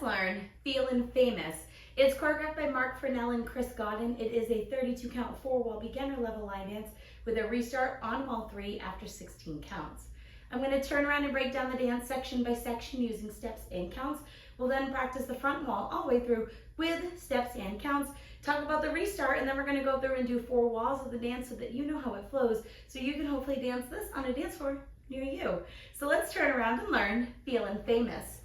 let's learn Feelin Famous. It's choreographed by Mark Furnell and Chris Godden. It is a 32 count 4-wall beginner level line dance with a restart on wall 3 after 16 counts. I'm going to turn around and break down the dance section by section using steps and counts. We'll then practice the front wall all the way through with steps and counts, talk about the restart, and then we're going to go through and do 4 walls of the dance so that you know how it flows, so you can hopefully dance this on a dance floor near you. So let's turn around and learn Feelin Famous.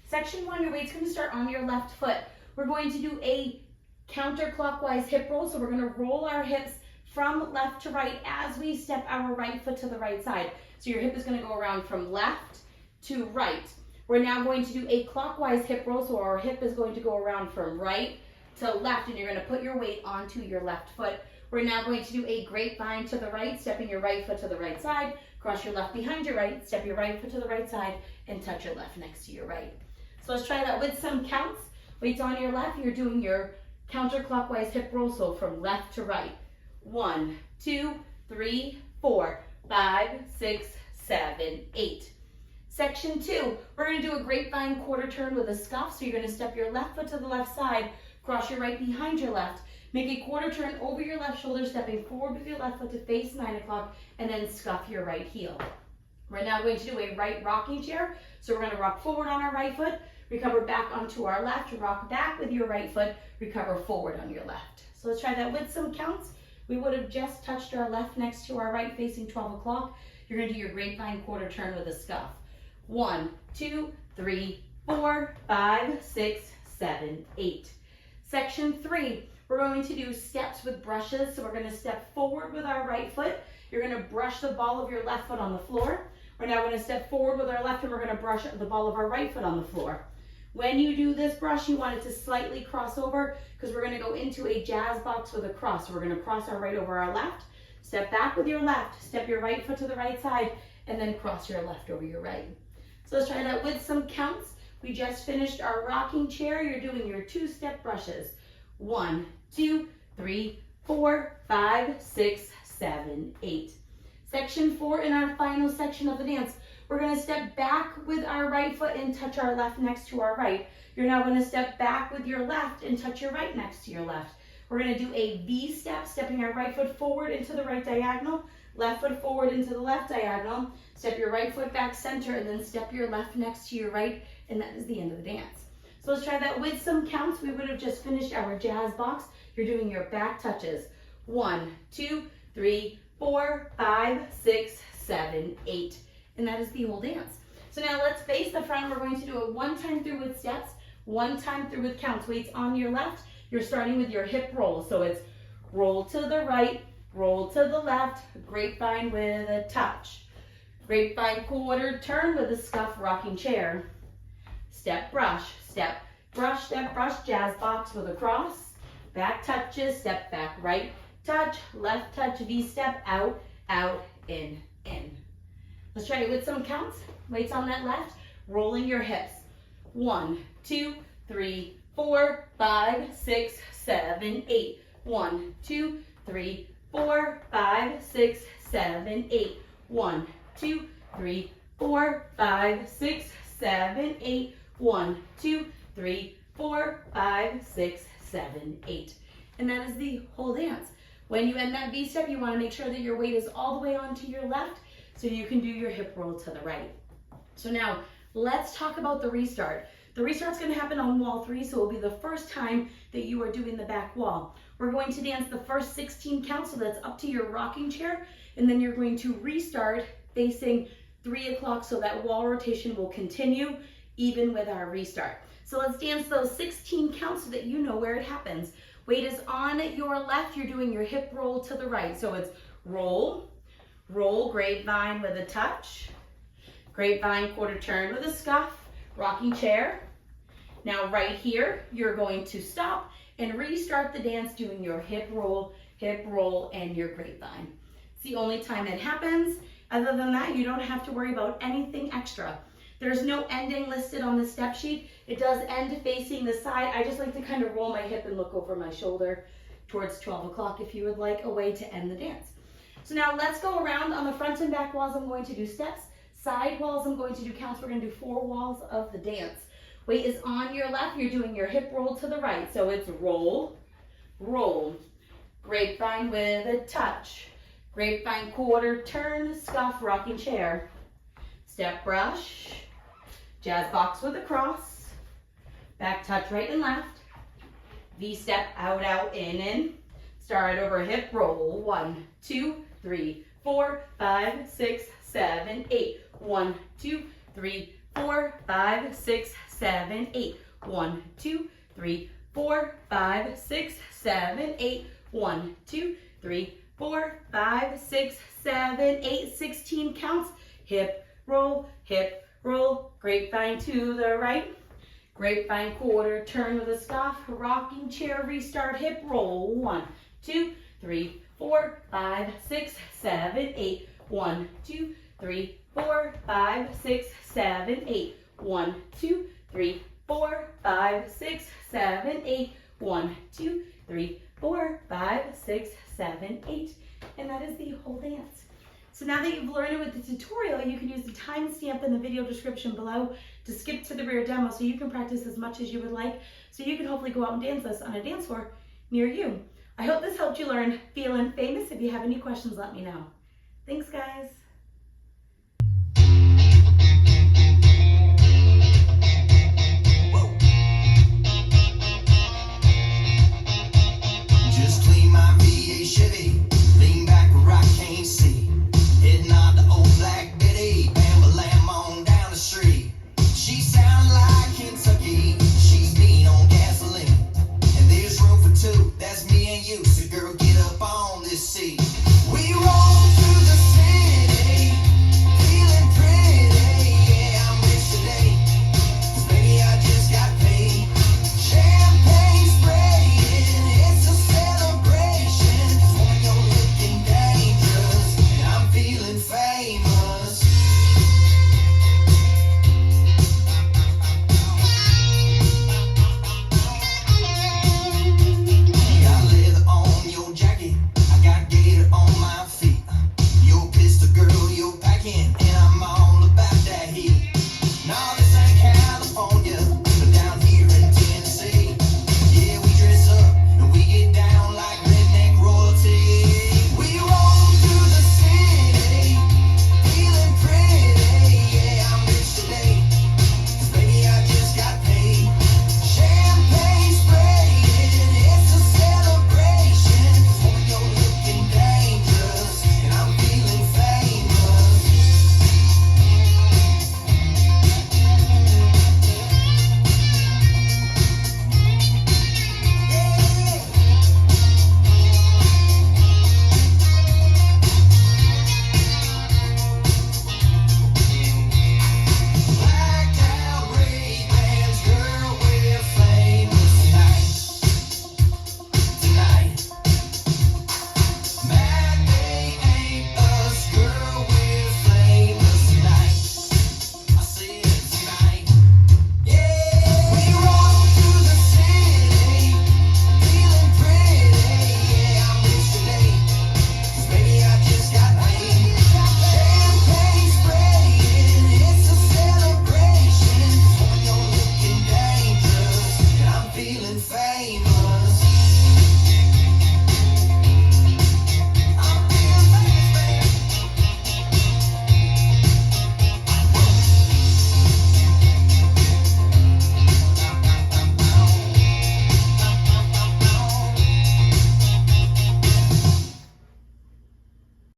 Section 1, your weight's going to start on your left foot. We're going to do a counterclockwise hip roll, so we're going to roll our hips from left to right as we step our right foot to the right side. So your hip is going to go around from left to right. We're now going to do a clockwise hip roll, so our hip is going to go around from right to left, and you're going to put your weight onto your left foot. We're now going to do a grapevine to the right, stepping your right foot to the right side, cross your left behind your right, step your right foot to the right side, and touch your left next to your right. So let's try that with some counts. Weights on your left, you're doing your counterclockwise hip roll, so from left to right. 1, 2, 3, 4, 5, 6, 7, 8. Section 2, we're going to do a grapevine quarter turn with a scuff. So you're going to step your left foot to the left side, cross your right behind your left, make a quarter turn over your left shoulder, stepping forward with your left foot to face 9 o'clock, and then scuff your right heel. We're now going to do a right rocking chair. So we're going to rock forward on our right foot, recover back onto our left, rock back with your right foot, recover forward on your left. So let's try that with some counts. We would have just touched our left next to our right facing 12 o'clock. You're going to do your grapevine quarter turn with a scuff. 1, 2, 3, 4, 5, 6, 7, 8. Section 3, we're going to do steps with brushes. So we're going to step forward with our right foot. You're going to brush the ball of your left foot on the floor. We're now going to step forward with our left and we're going to brush the ball of our right foot on the floor. When you do this brush, you want it to slightly cross over because we're going to go into a jazz box with a cross. So we're going to cross our right over our left, step back with your left, step your right foot to the right side, and then cross your left over your right. So let's try that with some counts. We just finished our rocking chair. You're doing your 2-step brushes. 1, 2, 3, 4, 5, 6, 7, 8. Section 4 in our final section of the dance. We're going to step back with our right foot and touch our left next to our right. You're now going to step back with your left and touch your right next to your left. We're going to do a V step, stepping our right foot forward into the right diagonal, left foot forward into the left diagonal, step your right foot back center, and then step your left next to your right, and that is the end of the dance. So let's try that with some counts. We would have just finished our jazz box. You're doing your back touches. 1, 2, 3, 4, 5, 6, 7, 8. And that is the whole dance. So now let's face the front. We're going to do it 1 time through with steps, 1 time through with counts. Weights on your left. You're starting with your hip roll. So it's roll to the right, roll to the left, grapevine with a touch. Grapevine quarter turn with a scuff rocking chair. Step brush, step brush, jazz box with a cross. Back touches, step back right, touch, left touch, V step, out, out, in, in. Let's try it with some counts. Weights on that left, rolling your hips. 1, 2, 3, 4, 5, 6, 7, 8. 1, 2, 3, 4, 5, 6, 7, 8. 1, 2, 3, 4, 5, 6, 7, 8. 1, 2, 3, 4, 5, 6, 7, 8. And that is the whole dance. When you end that V step, you want to make sure that your weight is all the way onto your left so you can do your hip roll to the right. So now let's talk about the restart. The restart's going to happen on wall 3, so it will be the first time that you are doing the back wall. We're going to dance the first 16 counts, so that's up to your rocking chair, and then you're going to restart facing 3 o'clock so that wall rotation will continue even with our restart. So let's dance those 16 counts so that you know where it happens. Weight is on your left, you're doing your hip roll to the right. So it's roll, roll, grapevine with a touch, grapevine quarter turn with a scuff, rocking chair. Now right here, you're going to stop and restart the dance doing your hip roll, and your grapevine. It's the only time it happens. Other than that, you don't have to worry about anything extra. There's no ending listed on the step sheet. It does end facing the side. I just like to kind of roll my hip and look over my shoulder towards 12 o'clock if you would like a way to end the dance. So now let's go around on the front and back walls. I'm going to do steps. Side walls, I'm going to do counts. We're going to do 4 walls of the dance. Weight is on your left. You're doing your hip roll to the right. So it's roll, roll. Grapevine with a touch. Grapevine quarter turn, scuff, rocking chair. Step brush, jazz box with a cross. Back touch right and left. V-step, out, out, in. Start over hip roll. 1, 2, 3, 4, 5, 6, 7, 8. 1, 2, 3, 4, 5, 6, 7, 8. 1, 2, 3, 4, 5, 6, 7, 8. 1, 2, 3, 4, 5, 6, 7, 8. 16 counts. Hip roll, grapevine to the right. Grapevine quarter turn with a scuff, rocking chair, restart, hip roll. 1, 2, 3, 4, 5, 6, 7, 8. 1, 2, 3, 4, 5, 6, 7, 8. 1, 2, 3, 4, 5, 6, 7, 8. 1, 2, 3, 4, 5, 6, 7, 8. And that is the whole dance. So now that you've learned it with the tutorial, you can use the timestamp in the video description below to skip to the rear demo so you can practice as much as you would like, so you can hopefully go out and dance this on a dance floor near you. I hope this helped you learn Feelin' Famous. If you have any questions, let me know. Thanks, guys.